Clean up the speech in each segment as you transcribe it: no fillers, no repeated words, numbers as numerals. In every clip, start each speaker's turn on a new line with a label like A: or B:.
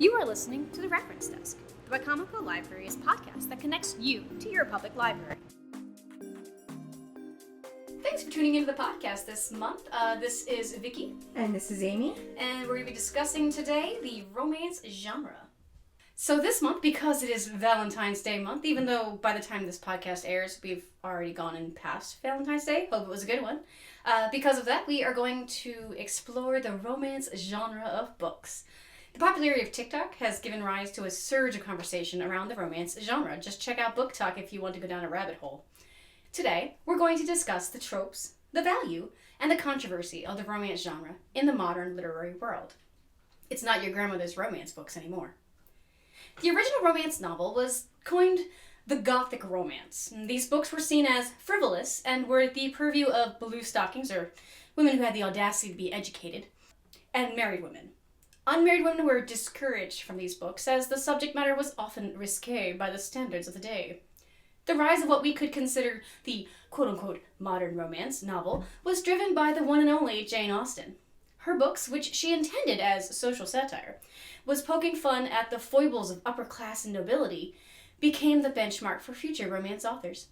A: You are listening to The Reference Desk, the Wacomico Library's podcast that connects you to your public library. Thanks for tuning into the podcast this month. This is Vicky.
B: And this is Amy.
A: And we're going to be discussing today the romance genre. So this month, because it is Valentine's Day month, even though by the time this podcast airs, we've already gone and past Valentine's Day, hope it was a good one. Because of that, we are going to explore the romance genre of books. The popularity of TikTok has given rise to a surge of conversation around the romance genre. Just check out Book Talk if you want to go down a rabbit hole. Today, we're going to discuss the tropes, the value, and the controversy of the romance genre in the modern literary world. It's not your grandmother's romance books anymore. The original romance novel was coined the Gothic romance. These books were seen as frivolous and were the purview of blue stockings, or women who had the audacity to be educated, and married women. Unmarried women were discouraged from these books, as the subject matter was often risque by the standards of the day. The rise of what we could consider the quote-unquote modern romance novel was driven by the one and only Jane Austen. Her books, which she intended as social satire, was poking fun at the foibles of upper class and nobility, became the benchmark for future romance authors.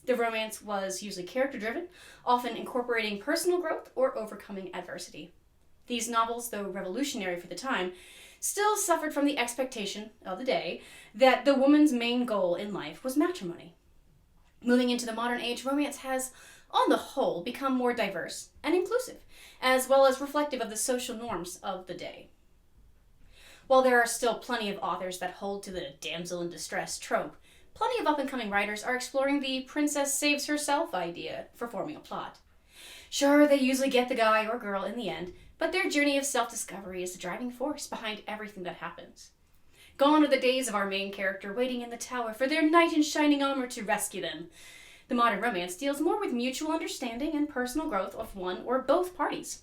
A: The romance was usually character-driven, often incorporating personal growth or overcoming adversity. These novels, though revolutionary for the time, still suffered from the expectation of the day that the woman's main goal in life was matrimony. Moving into the modern age, romance has, on the whole, become more diverse and inclusive, as well as reflective of the social norms of the day. While there are still plenty of authors that hold to the damsel in distress trope, plenty of up-and-coming writers are exploring the princess saves herself idea for forming a plot. Sure, they usually get the guy or girl in the end, but their journey of self-discovery is the driving force behind everything that happens. Gone are the days of our main character waiting in the tower for their knight in shining armor to rescue them. The modern romance deals more with mutual understanding and personal growth of one or both parties.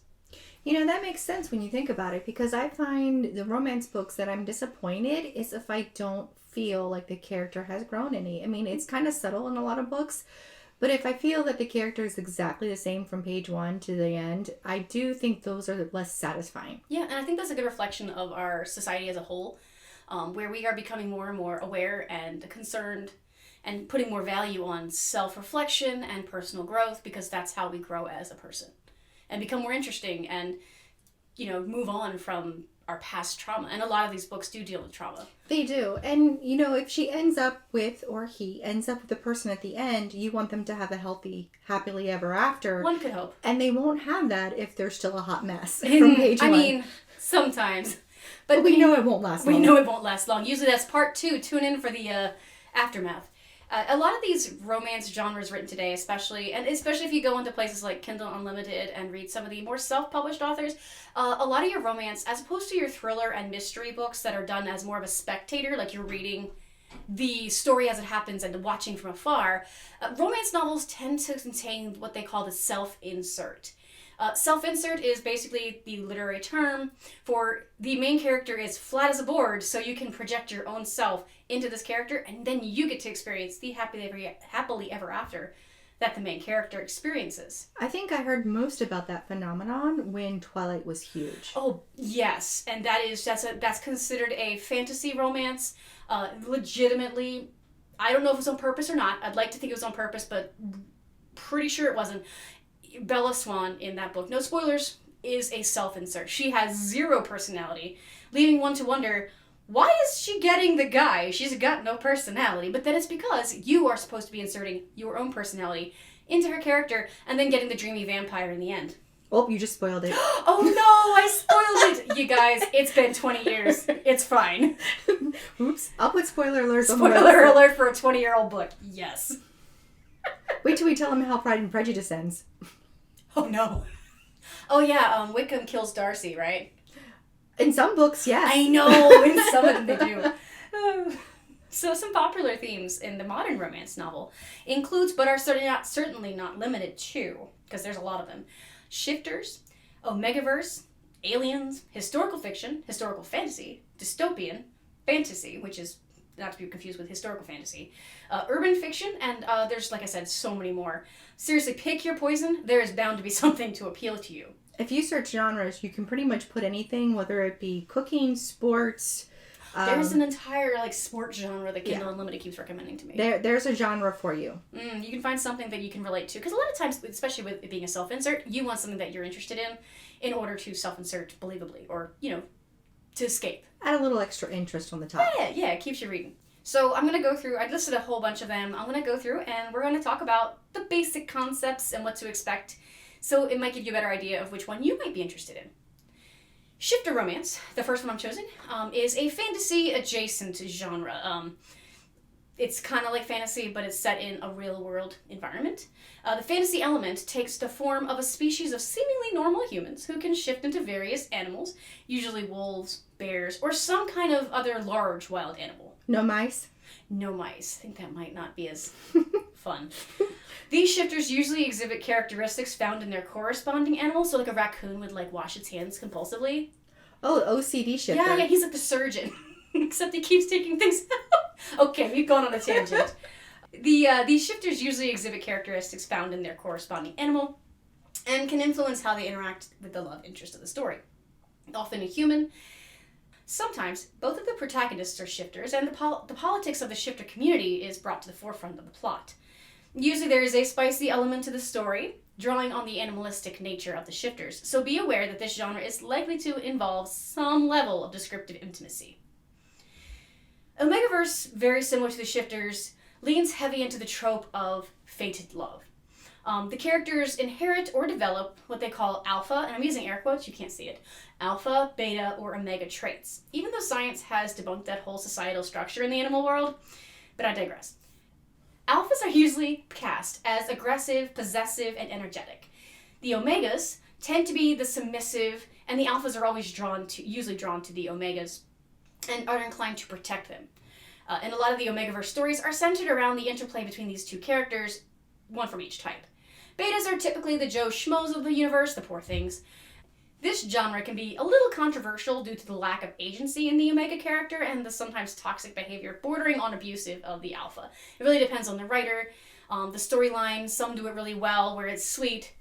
B: You know, that makes sense when you think about it, because I find the romance books that I'm disappointed is if I don't feel like the character has grown any. I mean, it's kind of subtle in a lot of books, but if I feel that the character is exactly the same from page 1 to the end, I do think those are less satisfying.
A: Yeah, and I think that's a good reflection of our society as a whole, where we are becoming more and more aware and concerned and putting more value on self-reflection and personal growth, because that's how we grow as a person and become more interesting and, move on from our past trauma. And a lot of these books do deal with trauma.
B: They do. And, if she ends up with, or he ends up with the person at the end, you want them to have a healthy, happily ever after.
A: One could hope.
B: And they won't have that if they're still a hot mess from page 1.
A: I mean, sometimes.
B: But we know it won't last long.
A: We know it won't last long. Usually that's part 2. Tune in for the aftermath. A lot of these romance genres written today, especially if you go into places like Kindle Unlimited and read some of the more self-published authors, a lot of your romance, as opposed to your thriller and mystery books that are done as more of a spectator, like you're reading the story as it happens and watching from afar, romance novels tend to contain what they call the self-insert. Self-insert is basically the literary term for the main character is flat as a board, so you can project your own self into this character, and then you get to experience the happily ever after that the main character experiences.
B: I think I heard most about that phenomenon when Twilight was huge.
A: Oh, yes, and that's considered a fantasy romance. Legitimately, I don't know if it was on purpose or not. I'd like to think it was on purpose, but pretty sure it wasn't. Bella Swan in that book, no spoilers, is a self-insert. She has zero personality, leaving one to wonder, why is she getting the guy? She's got no personality. But then it's because you are supposed to be inserting your own personality into her character and then getting the dreamy vampire in the end.
B: Oh, you just spoiled it.
A: Oh no, I spoiled it! You guys, it's been 20 years. It's fine.
B: Oops. I'll put spoiler alerts on the
A: Spoiler alert for a 20-year-old book. Yes.
B: Wait till we tell them how Pride and Prejudice ends.
A: Oh no. Oh yeah, Wickham kills Darcy, right?
B: In some books, yes.
A: I know, in some of them they do. So some popular themes in the modern romance novel includes, but are certainly not limited to, because there's a lot of them, shifters, omegaverse, aliens, historical fiction, historical fantasy, dystopian, fantasy, which is not to be confused with historical fantasy, urban fiction, and there's, like I said, so many more. Seriously, pick your poison. There is bound to be something to appeal to you.
B: If you search genres, you can pretty much put anything, whether it be cooking, sports,
A: There's an entire like sport genre that Kindle Unlimited keeps recommending to me.
B: There's a genre for you.
A: You can find something that you can relate to, because a lot of times, especially with it being a self-insert, you want something that you're interested in order to self-insert believably, or to escape.
B: Add a little extra interest on the top.
A: Yeah, it keeps you reading. So I'm going to go through, I listed a whole bunch of them. I'm going to go through and we're going to talk about the basic concepts and what to expect. So it might give you a better idea of which one you might be interested in. Shifter romance, the first one I'm choosing, is a fantasy adjacent genre. It's kind of like fantasy, but it's set in a real world environment. The fantasy element takes the form of a species of seemingly normal humans who can shift into various animals, usually wolves, bears, or some kind of other large wild animal.
B: No mice?
A: No mice. I think that might not be as fun. These shifters usually exhibit characteristics found in their corresponding animals, so like a raccoon would like wash its hands compulsively.
B: Oh, OCD shifter.
A: Yeah, he's like the surgeon. Except he keeps taking things out. Okay, we've gone on a tangent. These shifters usually exhibit characteristics found in their corresponding animal and can influence how they interact with the love interest of the story. Often a human. Sometimes, both of the protagonists are shifters, and the politics of the shifter community is brought to the forefront of the plot. Usually there is a spicy element to the story, drawing on the animalistic nature of the shifters, so be aware that this genre is likely to involve some level of descriptive intimacy. Omegaverse, very similar to the shifters, leans heavy into the trope of fated love. The characters inherit or develop what they call alpha, and I'm using air quotes, you can't see it, alpha, beta, or omega traits, even though science has debunked that whole societal structure in the animal world, but I digress. Alphas are usually cast as aggressive, possessive, and energetic. The omegas tend to be the submissive, and the alphas are always usually drawn to the omegas, and are inclined to protect them. And a lot of the Omegaverse stories are centered around the interplay between these two characters, one from each type. Betas are typically the Joe Schmoes of the universe, the poor things. This genre can be a little controversial due to the lack of agency in the Omega character and the sometimes toxic behavior bordering on abusive of the Alpha. It really depends on the writer. The storyline, some do it really well where it's sweet,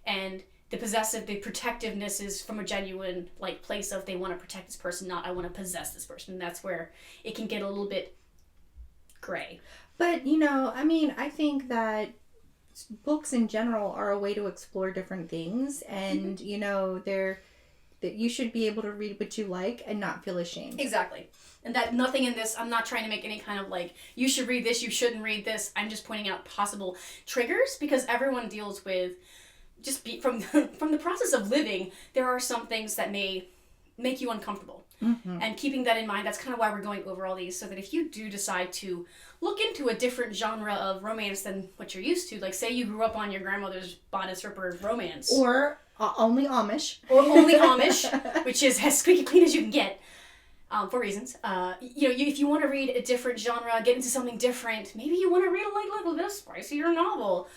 A: and the protectiveness is from a genuine place of they want to protect this person, not I want to possess this person. That's where it can get a little bit gray.
B: But, I think that books in general are a way to explore different things, and that you should be able to read what you like and not feel ashamed.
A: Exactly. And that nothing in this, I'm not trying to make any kind of you should read this, you shouldn't read this. I'm just pointing out possible triggers, because everyone deals with from the process of living, there are some things that may make you uncomfortable. Mm-hmm. And keeping that in mind, that's kind of why we're going over all these, so that if you do decide to look into a different genre of romance than what you're used to, say you grew up on your grandmother's bodice ripper romance.
B: Or only Amish.
A: Or only Amish, which is as squeaky clean as you can get, for reasons. If you want to read a different genre, get into something different, maybe you want to read a little bit of spicier novel.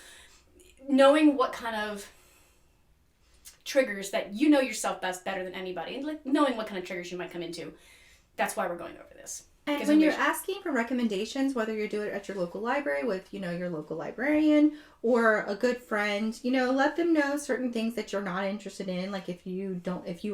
A: Knowing what kind of triggers that you know yourself better than anybody, and knowing what kind of triggers you might come into, that's why we're going over this.
B: And when you're asking for recommendations, whether you do it at your local library with your local librarian or a good friend, let them know certain things that you're not interested in. Like if you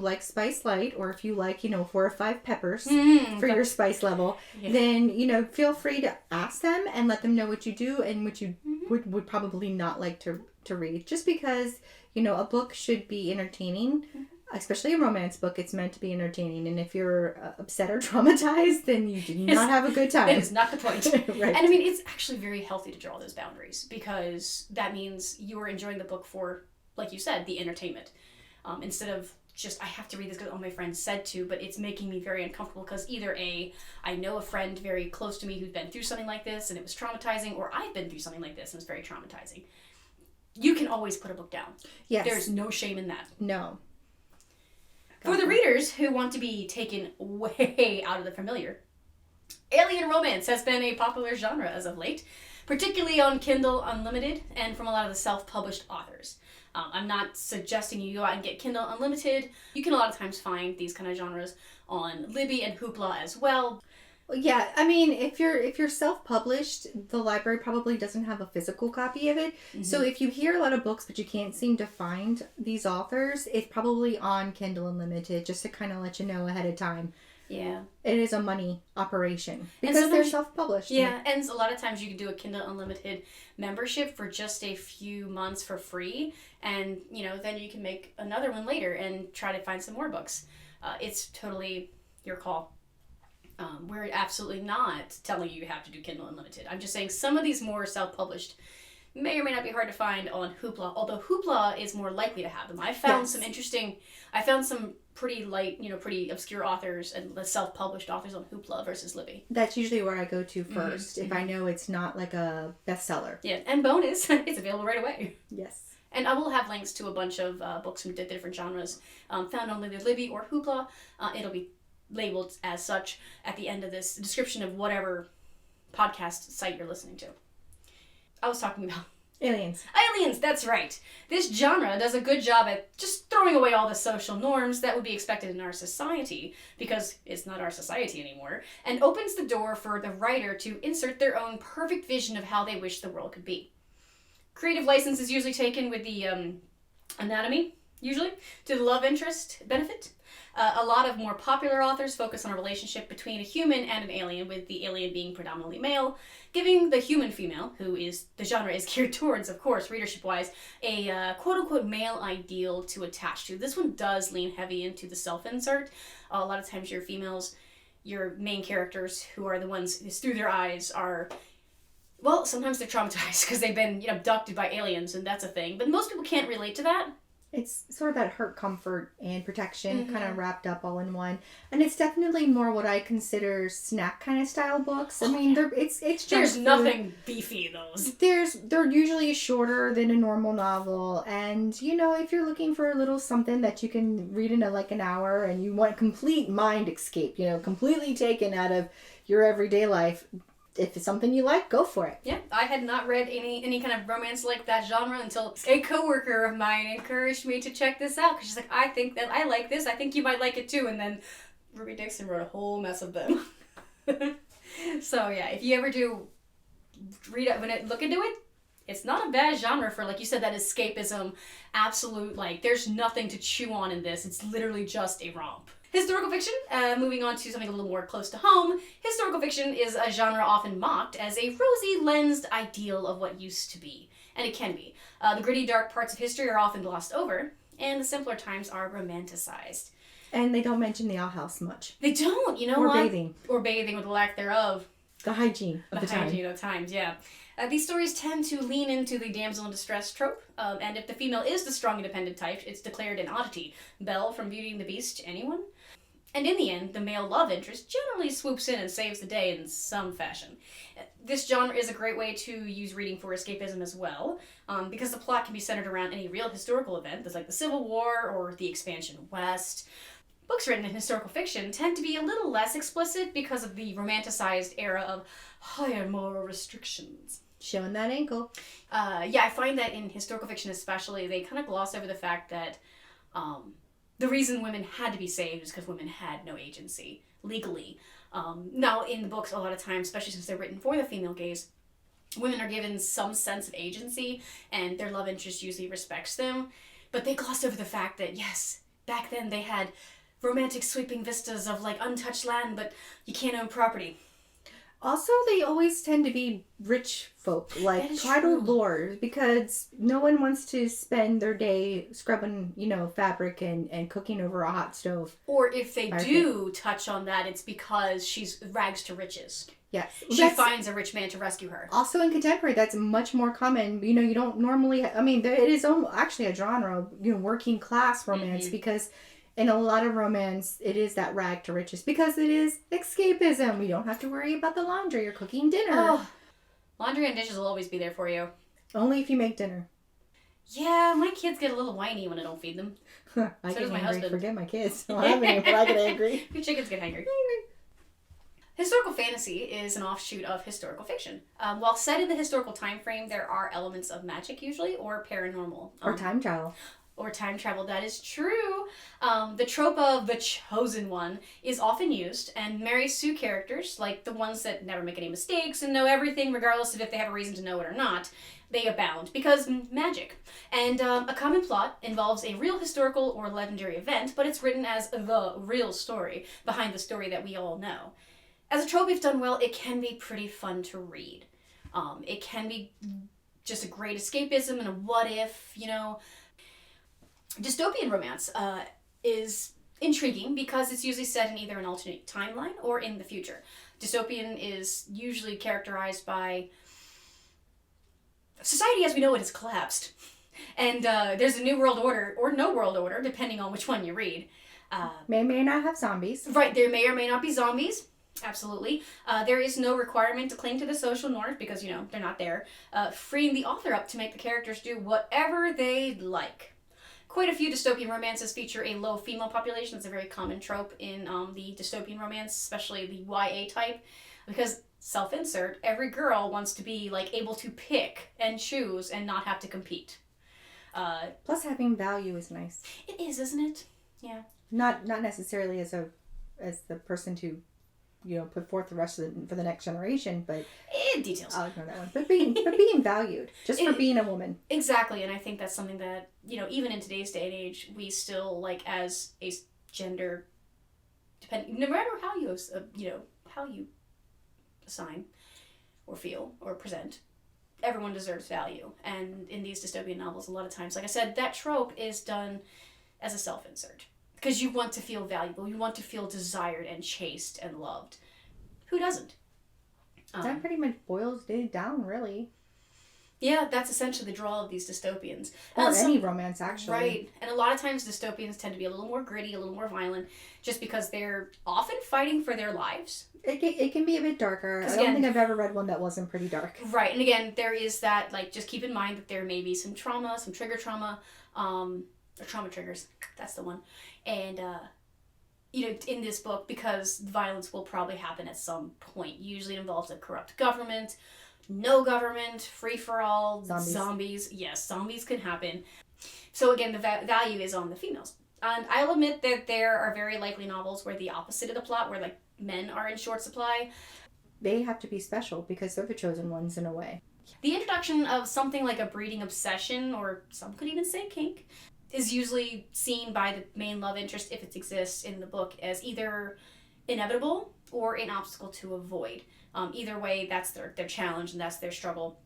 B: like Spice Light, or if you like 4 or 5 peppers for your spice level, then feel free to ask them and let them know what you do and what you would probably not like to read. Just because a book should be entertaining, especially a romance book. It's meant to be entertaining, and if you're upset or traumatized, then you do not have a good time.
A: That is not the point.
B: Right.
A: And it's actually very healthy to draw those boundaries, because that means you're enjoying the book for, like you said, the entertainment, instead of just I have to read this because all my friends said to, but it's making me very uncomfortable because either I know a friend very close to me who's been through something like this and it was traumatizing, or I've been through something like this and it's very traumatizing. You can always put a book down.
B: Yes.
A: There's no shame in that.
B: No.
A: For the readers who want to be taken way out of the familiar, alien romance has been a popular genre as of late, particularly on Kindle Unlimited and from a lot of the self-published authors. I'm not suggesting you go out and get Kindle Unlimited. You can a lot of times find these kind of genres on Libby and Hoopla as well.
B: Yeah, if you're self-published, the library probably doesn't have a physical copy of it. Mm-hmm. So if you hear a lot of books but you can't seem to find these authors, it's probably on Kindle Unlimited, just to kind of let you know ahead of time.
A: Yeah.
B: It is a money operation because they're self-published.
A: Yeah, and a lot of times you can do a Kindle Unlimited membership for just a few months for free, and then you can make another one later and try to find some more books. It's totally your call. We're absolutely not telling you have to do Kindle Unlimited. I'm just saying some of these more self-published may or may not be hard to find on Hoopla, although Hoopla is more likely to have them. I found some pretty light, pretty obscure authors and the self-published authors on Hoopla versus Libby.
B: That's usually where I go to first if I know it's not like a bestseller.
A: Yeah, and bonus, it's available right away.
B: Yes.
A: And I will have links to a bunch of books from different genres found on either Libby or Hoopla. It'll be labeled as such at the end of this description of whatever podcast site you're listening to. I was talking about
B: Aliens,
A: that's right. This genre does a good job at just throwing away all the social norms that would be expected in our society, because it's not our society anymore, and opens the door for the writer to insert their own perfect vision of how they wish the world could be. Creative license is usually taken with the anatomy, usually, to the love interest benefit. A lot of more popular authors focus on a relationship between a human and an alien, with the alien being predominantly male, giving the human female, who is the genre is geared towards, of course, readership-wise, a quote-unquote male ideal to attach to. This one does lean heavy into the self-insert. A lot of times your females, your main characters, who are the ones who through their eyes are... Well, sometimes they're traumatized because they've been abducted by aliens, and that's a thing. But most people can't relate to that.
B: It's sort of that hurt, comfort, and protection kind of wrapped up all in one. And it's definitely more what I consider snack kind of style books. I mean, it's
A: there's nothing beefy in those.
B: They're usually shorter than a normal novel. And, if you're looking for a little something that you can read in an hour and you want complete mind escape, completely taken out of your everyday life, if it's something you like, go for it.
A: Yeah, I had not read any kind of romance like that genre until a coworker of mine encouraged me to check this out, because she's like, I think that I like this, I think you might like it too, and then Ruby Dixon wrote a whole mess of them. So yeah, if you ever do read it, look into it, it's not a bad genre for, like you said, that escapism, absolute, there's nothing to chew on in this, it's literally just a romp. Historical fiction, moving on to something a little more close to home. Historical fiction is a genre often mocked as a rosy-lensed ideal of what used to be. And it can be. The gritty, dark parts of history are often glossed over, and the simpler times are romanticized.
B: And they don't mention the outhouse much.
A: They don't,
B: or
A: what?
B: Bathing.
A: Or bathing, with the lack thereof.
B: The hygiene of the time.
A: Hygiene of times, yeah. These stories tend to lean into the damsel in distress trope, and if the female is the strong, independent type, it's declared an oddity. Belle from Beauty and the Beast, anyone? And in the end, the male love interest generally swoops in and saves the day in some fashion. This genre is a great way to use reading for escapism as well, because the plot can be centered around any real historical event, like the Civil War or the expansion west. Books written in historical fiction tend to be a little less explicit because of the romanticized era of higher moral restrictions.
B: Showing that ankle.
A: I find that in historical fiction especially, they kind of gloss over the fact that the reason women had to be saved is because women had no agency, legally. Now, in the books, a lot of times, especially since they're written for the female gaze, women are given some sense of agency, and their love interest usually respects them. But they gloss over the fact that, yes, back then they had romantic sweeping vistas of, untouched land, but you can't own property.
B: Also, they always tend to be rich folk, title lords, because no one wants to spend their day scrubbing, fabric and cooking over a hot stove.
A: Or if they do touch on that, it's because she's rags to riches.
B: Yes.
A: She finds a rich man to rescue her.
B: Also in contemporary, that's much more common. You don't normally... it is actually a genre, working class romance, because... in a lot of romance, it is that rag to riches because it is escapism. We don't have to worry about the laundry or cooking dinner.
A: Oh, laundry and dishes will always be there for you.
B: Only if you make dinner.
A: Yeah, my kids get a little whiny when I don't feed them.
B: I get
A: my
B: angry.
A: husband.
B: Forget my kids. I don't have any, but I get angry.
A: Your chickens get hungry. Historical fantasy is an offshoot of historical fiction. While set in the historical time frame, there are elements of magic usually, or paranormal.
B: Or time travel.
A: or time travel. That is true. The trope of the chosen one is often used, and Mary Sue characters, like the ones that never make any mistakes and know everything regardless of if they have a reason to know it or not, they abound because magic. And a common plot involves a real historical or legendary event, but it's written as the real story behind the story that we all know. As a trope, if done well, it can be pretty fun to read. It can be just a great escapism and a what if, Dystopian romance is intriguing because it's usually set in either an alternate timeline or in the future. Dystopian is usually characterized by society as we know it has collapsed. And there's a new world order, or no world order, depending on which one you read.
B: May not have zombies.
A: Right, there may or may not be zombies. Absolutely. There is no requirement to cling to the social norms because, they're not there. Freeing the author up to make the characters do whatever they like. Quite a few dystopian romances feature a low female population. It's a very common trope in the dystopian romance, especially the YA type, because self-insert, every girl wants to be able to pick and choose and not have to compete.
B: Plus, having value is nice.
A: It is, isn't it? Yeah.
B: Not necessarily as the person to, put forth the rest for the next generation, but
A: details.
B: I'll ignore that one. But being valued just for being a woman.
A: Exactly, and I think that's something that even in today's day and age, we still as a gender, no matter how you how you assign or feel or present, everyone deserves value. And in these dystopian novels, a lot of times, like I said, that trope is done as a self-insert. Because you want to feel valuable, you want to feel desired and chased and loved. Who doesn't?
B: That pretty much boils it down, really.
A: Yeah, that's essentially the draw of these dystopians.
B: Or any romance, actually.
A: Right. And a lot of times dystopians tend to be a little more gritty, a little more violent, just because they're often fighting for their lives.
B: It can be a bit darker. I don't think I've ever read one that wasn't pretty dark.
A: Right. And again, there is that, just keep in mind that there may be some trauma, some trigger trauma, or trauma triggers. That's the one. And, in this book, because violence will probably happen at some point. Usually it involves a corrupt government, no government, free-for-all, zombies. Yes, zombies can happen. So again, the value is on the females. And I'll admit that there are very likely novels where the opposite of the plot, where men are in short supply.
B: They have to be special because they're the chosen ones in a way.
A: The introduction of something like a breeding obsession, or some could even say kink, is usually seen by the main love interest, if it exists in the book, as either inevitable or an obstacle to avoid. Either way, that's their challenge and that's their struggle.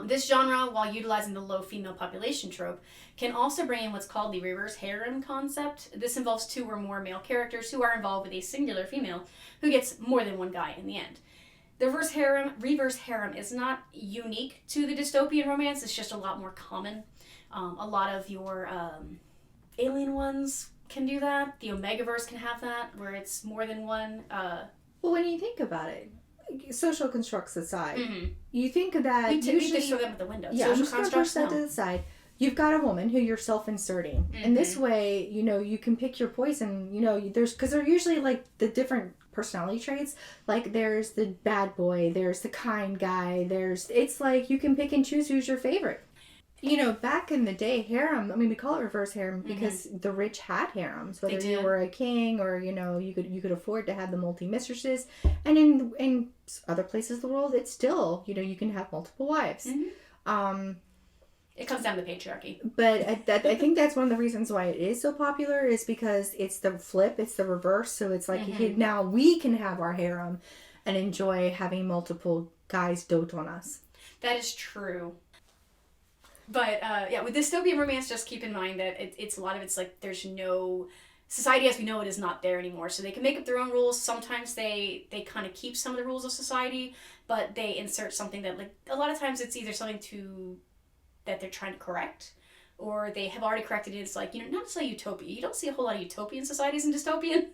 A: This genre, while utilizing the low female population trope, can also bring in what's called the reverse harem concept. This involves two or more male characters who are involved with a singular female who gets more than one guy in the end. The reverse harem is not unique to the dystopian romance, it's just a lot more common. A lot of your alien ones can do that. The Omegaverse can have that, where it's more than one.
B: Well, when you think about it, social constructs aside, you think that
A: we just throw them at the window.
B: Yeah,
A: social
B: I'm just going to push that to the side. You've got a woman who you're self-inserting, and this way, you can pick your poison. Because they're usually the different personality traits. There's the bad boy, there's the kind guy. It's you can pick and choose who's your favorite. Back in the day, harem, we call it reverse harem because the rich had harems, whether you were a king or, you could afford to have the multi-mistresses. And in other places of the world, it's still, you can have multiple wives.
A: It comes down to patriarchy.
B: But I think that's one of the reasons why it is so popular is because it's the flip, it's the reverse. So it's now we can have our harem and enjoy having multiple guys dote on us.
A: That is true. But, with dystopian romance, just keep in mind that it's a lot of it's there's no... Society as we know it is not there anymore, so they can make up their own rules. Sometimes they kind of keep some of the rules of society, but they insert something that, a lot of times it's either something that they're trying to correct, or they have already corrected it. It's not necessarily utopia. You don't see a whole lot of utopian societies in dystopian.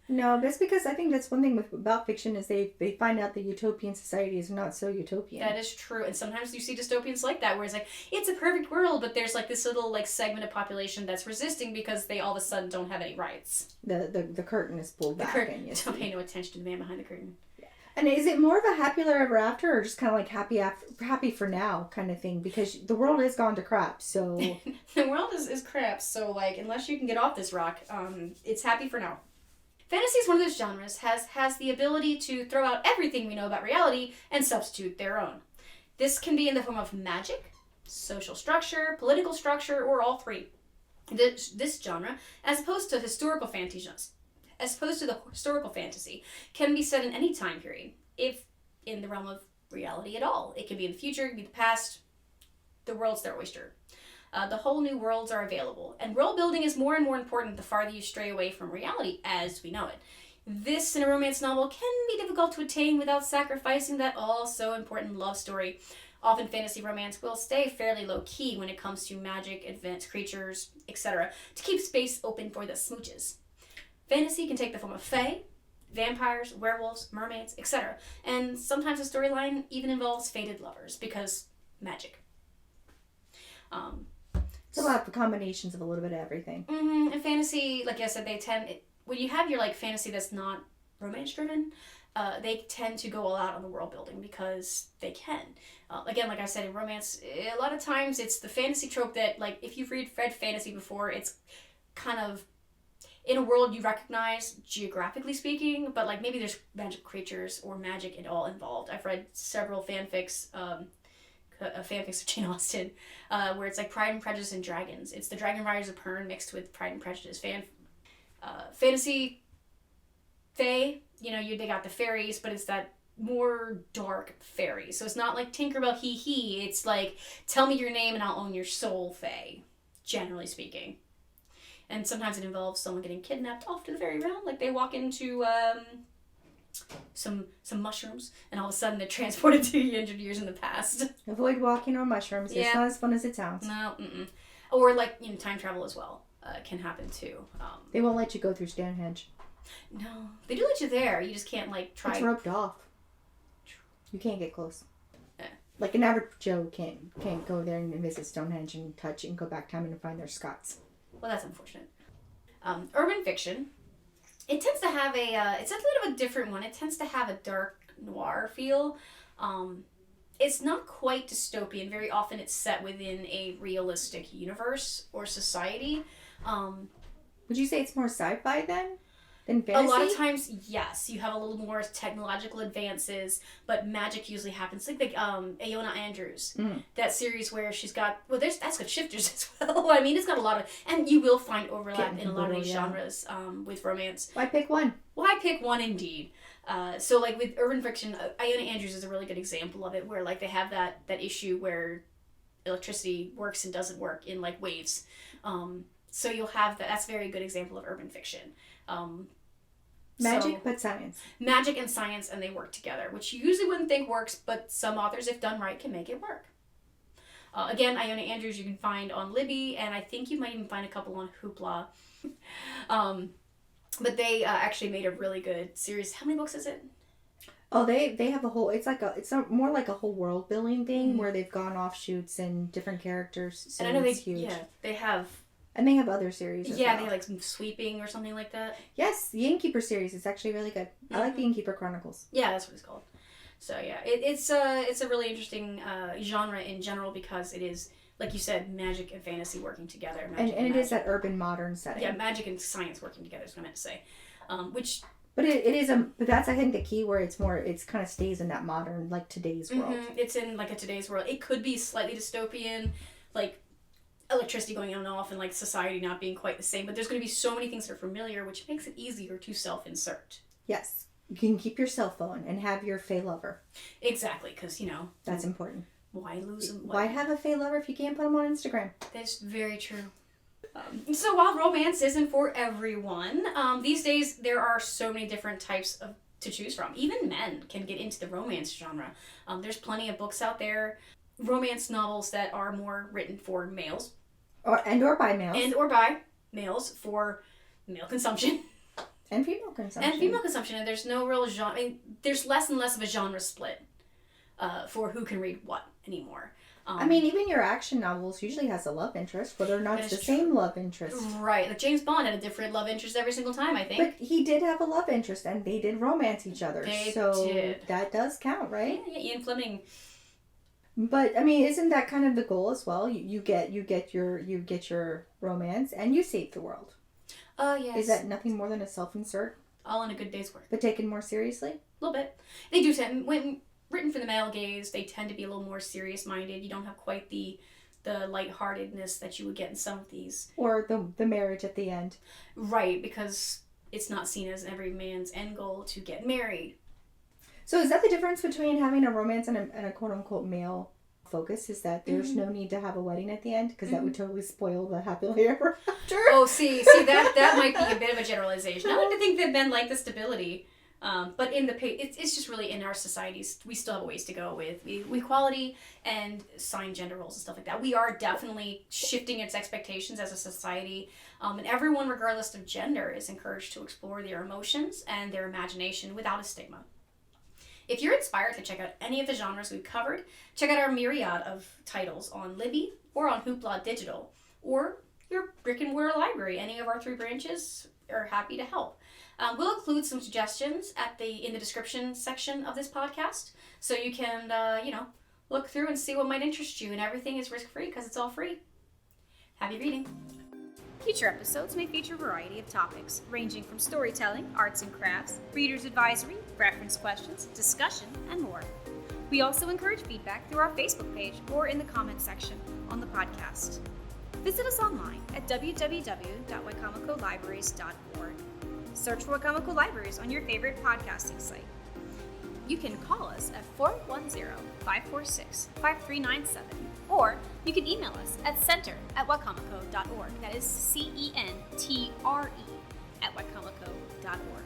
B: No, that's because I think that's one thing about fiction is they find out the utopian society is not so utopian.
A: That is true. And sometimes you see dystopians like that where it's it's a perfect world, but there's this little segment of population that's resisting because they all of a sudden don't have any rights.
B: The curtain is pulled back.
A: The curtain. Don't pay no attention to the man behind the curtain.
B: Yeah. And is it more of a happier ever after, or just kind of like happy for now kind of thing? Because the world has gone to crap, so
A: The world is crap, so like unless you can get off this rock, it's happy for now. Fantasy is one of those genres has the ability to throw out everything we know about reality and substitute their own. This can be in the form of magic, social structure, political structure, or all three. This genre, as opposed to the historical fantasy, can be set in any time period, if in the realm of reality at all. It can be in the future, it can be the past. The world's their oyster. The whole new worlds are available, and world building is more and more important the farther you stray away from reality as we know it. This in a romance novel can be difficult to attain without sacrificing that all so important love story. Often fantasy romance will stay fairly low-key when it comes to magic, advanced creatures, etc., to keep space open for the smooches. Fantasy can take the form of fae, vampires, werewolves, mermaids, etc., and sometimes the storyline even involves fated lovers, because magic.
B: It's a lot of combinations of a little bit of everything.
A: And fantasy, like I said, when you have your like fantasy that's not romance driven, they tend to go all out on the world building because they can. Again, like I said, in romance, a lot of times it's the fantasy trope that, like, if you've read fantasy before, it's kind of in a world you recognize geographically speaking, but like maybe there's magic creatures or magic at all involved. I've read several fanfics of Jane Austen, where it's like Pride and Prejudice and dragons. It's the Dragon Riders of Pern mixed with Pride and Prejudice. Fantasy, fae, they got the fairies, but it's that more dark fairy. So it's not like Tinkerbell hee. It's like, tell me your name and I'll own your soul fae, generally speaking. And sometimes it involves someone getting kidnapped off to the fairy realm. Like they walk into some mushrooms, and all of a sudden they're transported to 100 years in the past.
B: Avoid walking on mushrooms.
A: Yeah.
B: It's not as fun as it sounds.
A: No, or like time travel as well can happen too.
B: They won't let you go through Stonehenge.
A: No, they do let you there. You just can't like try.
B: It's roped off. You can't get close.
A: Yeah.
B: Like an average Joe can't go there and visit Stonehenge and touch it and go back time and find their Scots.
A: Well, that's unfortunate. Urban fiction. It tends to have it's a little bit of a different one. It tends to have a dark noir feel. It's not quite dystopian. Very often it's set within a realistic universe or society.
B: Would you say it's more sci-fi then than fantasy?
A: A lot of times, yes. You have a little more technological advances, but magic usually happens. Like Aona Andrews, that series where she's got, that's got shifters as well. I mean, it's got a lot of, and you will find overlap in a lot of these genres with romance.
B: Why pick one?
A: Why pick one indeed? So like with urban fiction, Aona Andrews is a really good example of it, where like they have that issue where electricity works and doesn't work in like waves. So you'll have that's a very good example of urban fiction.
B: Magic, but science.
A: Magic and science, and they work together, which you usually wouldn't think works, but some authors, if done right, can make it work. Again, Aona Andrews you can find on Libby, and I think you might even find a couple on Hoopla. But they actually made a really good series. How many books is it?
B: Oh, they have a whole. It's more like a whole world building thing where they've gone offshoots and different characters. So
A: and I know
B: it's huge.
A: Yeah, they have.
B: And they have other series as well.
A: They have like some sweeping or something like that.
B: Yes, the Innkeeper series is actually really good. I like the Innkeeper Chronicles.
A: Yeah, that's what it's called. So yeah, it's a really interesting genre in general because it is, like you said, magic and fantasy working together.
B: And it is that urban modern setting.
A: Yeah, magic and science working together is what I meant to say.
B: But that's I think the key where it's kind of stays in that modern, like today's world.
A: It's in like a today's world. It could be slightly dystopian, like electricity going on and off and like society not being quite the same, but there's going to be so many things that are familiar, which makes it easier to self-insert.
B: Yes. You can keep your cell phone and have your fae lover.
A: Exactly, because,
B: that's important.
A: Why lose them?
B: Why have a fae lover if you can't put them on Instagram?
A: That's very true. So while romance isn't for everyone, these days there are so many different types to choose from. Even men can get into the romance genre. There's plenty of books out there, romance novels that are more written for males.
B: Or by males.
A: And or by males for male consumption.
B: And female consumption.
A: And there's no real genre. I mean, there's less and less of a genre split for who can read what anymore.
B: I mean, even your action novels usually has a love interest, whether or not it's the same love interest.
A: Right. Like James Bond had a different love interest every single time, I think.
B: But he did have a love interest, and they did romance each other.
A: They
B: so
A: did.
B: That does count, right?
A: Yeah, Ian Fleming.
B: But I mean, isn't that kind of the goal as well? You get your romance, and you save the world.
A: Yes.
B: Is that nothing more than a self-insert?
A: All in a good day's work.
B: But taken more seriously?
A: A little bit. They do tend, when written for the male gaze, they tend to be a little more serious-minded. You don't have quite the lightheartedness that you would get in some of these.
B: Or the marriage at the end.
A: Right, because it's not seen as every man's end goal to get married.
B: So is that the difference between having a romance and a quote-unquote male focus, is that there's no need to have a wedding at the end? Because that would totally spoil the happily ever after.
A: Oh, see, that might be a bit of a generalization. I like to think that men like the stability. But in it's just really in our societies, we still have a ways to go with equality and assigned gender roles and stuff like that. We are definitely shifting its expectations as a society. And everyone, regardless of gender, is encouraged to explore their emotions and their imagination without a stigma. If you're inspired to check out any of the genres we've covered, check out our myriad of titles on Libby or on Hoopla Digital, or your brick and mortar library. Any of our 3 branches are happy to help. We'll include some suggestions in the description section of this podcast, so you can look through and see what might interest you. And everything is risk-free because it's all free. Happy reading. Future episodes may feature a variety of topics, ranging from storytelling, arts and crafts, reader's advisory, reference questions, discussion, and more. We also encourage feedback through our Facebook page or in the comment section on the podcast. Visit us online at www.waikamacolibraries.org. Search for Wakamako Libraries on your favorite podcasting site. You can call us at 410-546-5397, or you can email us at center@waikamako.org. That is CENTRE @waikamako.org.